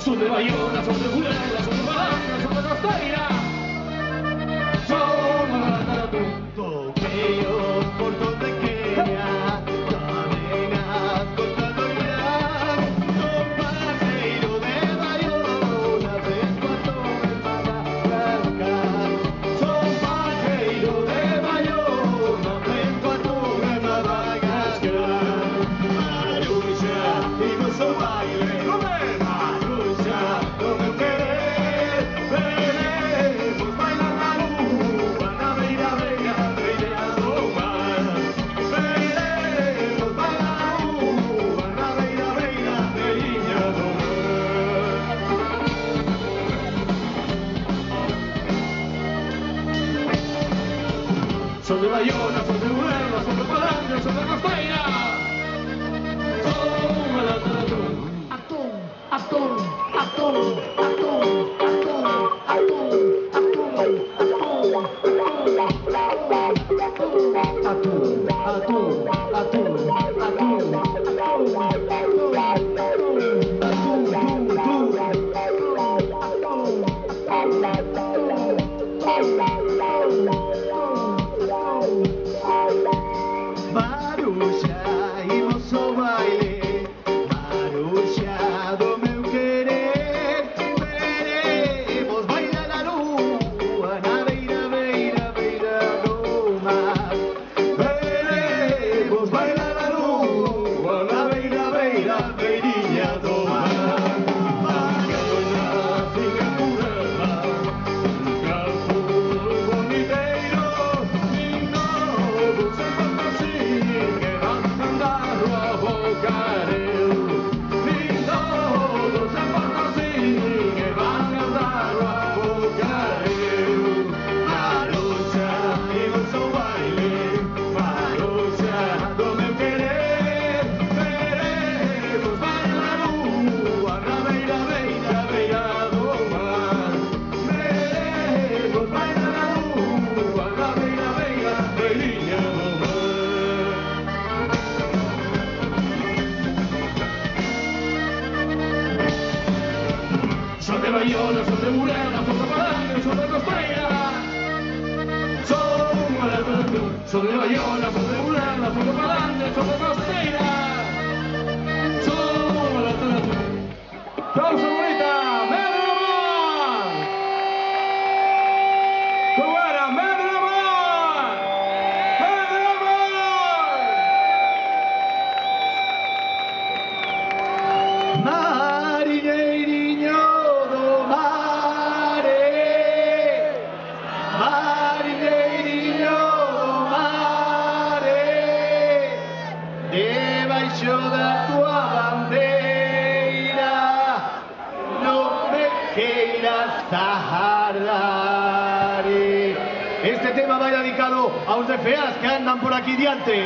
Son de Bayona, son de Burela, son de Malaca, son de Costeira. Son de toqueos por donde quiera, cadenas cortando el gran. Son Pajeiro de Bayona, Pescuato de Madagascar. Son Pajeiro de Bayona, Pescuato de Madagascar. Maruxa y gozo baile. Son de Bayona, son de Burela, son de Palanca, son de Costeira. Son de atún, atún, atún, atún, atún, atún, atún, Maruxa y mozo baile, Maruxa do meu querer. Veremos bailar a lua na beira, beira, beira do mar. Veremos bailar a lua na beira, beira, beiriña do mar. Bayona, fica curada, campo boniteiro, lindo, sem fantasia, que van andar a bocareu. Lindo, sem fantasia, que van andar a bocareu. Maruxa e gozo baile, Maruxa do meu querer. Veremos bailar a lua na beira, beira, beira do mar. Veremos bailar a lua na beira, beira, beiriña do mar. Son de Bayona, son de Burela, son de Palanca, son de Costeira. Son de Bayona, son de Burela, son de Palanca, son de Costeira. Son de atún. ¡Aplauso, bonita! ¡Medre Lamar! ¿Cómo era? ¡Medre Lamar! ¡Medre Lamar! Marinheirinho do mare, marinheirinho do mare, debaixo da tua bandeira, non me queiras tardar. Este tema va dedicado a os de feas que andan por aquí diante.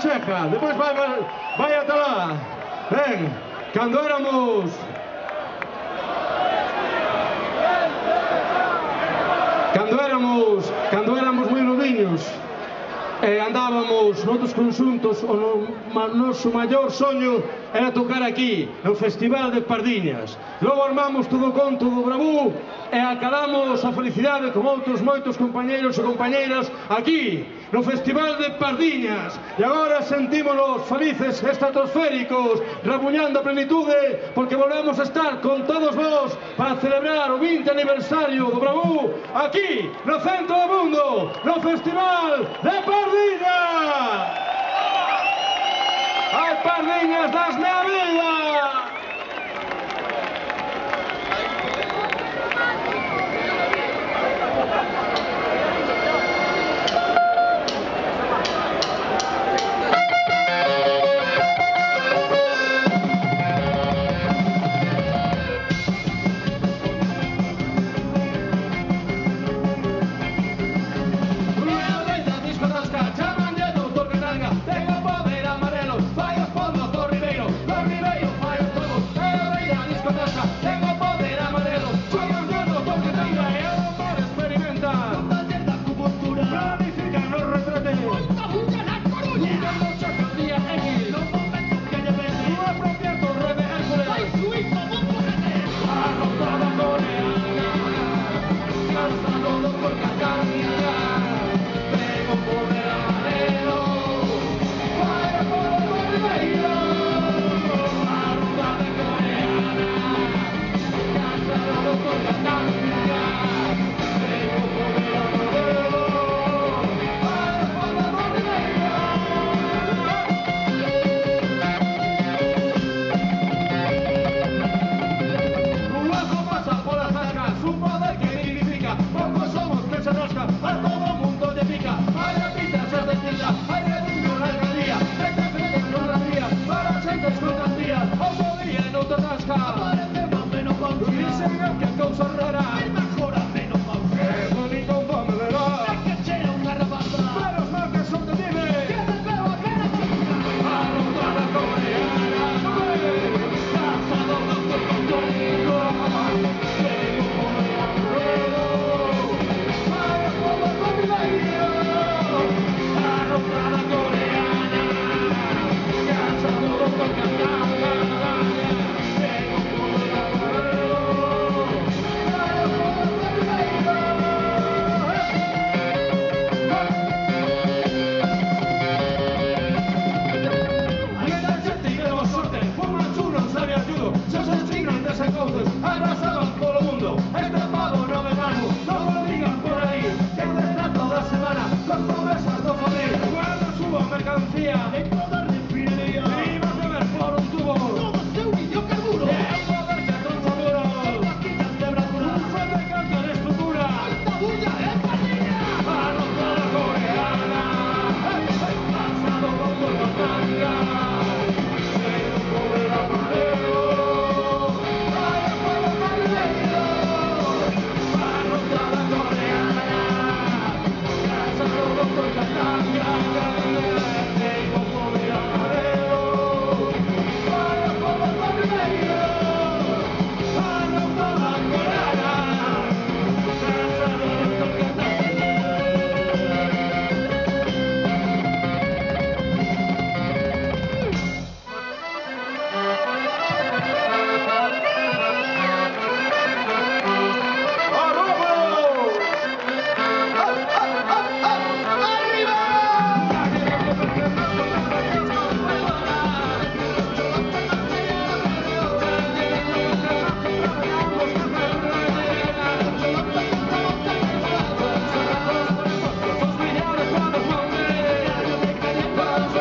Cheja, despois vai ata lá. Ben, cando éramos moi noviños e andábamos noutros conxuntos, o noso maior soño era tocar aquí, no Festival de Pardiñas. Logo armamos todo o conto do Bravú e acabamos a felicidade con outros moitos compañeiros e compañeiras aquí, no Festival de Pardiñas. E agora sentímonos felices, estratosféricos, rabuñando a plenitude, porque volvemos a estar con todos vós para celebrar o 20 aniversario do Bravú aquí, no centro do mundo, no Festival de Pardiñas. ¡Hai Pardiñas das na vida!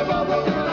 Vamos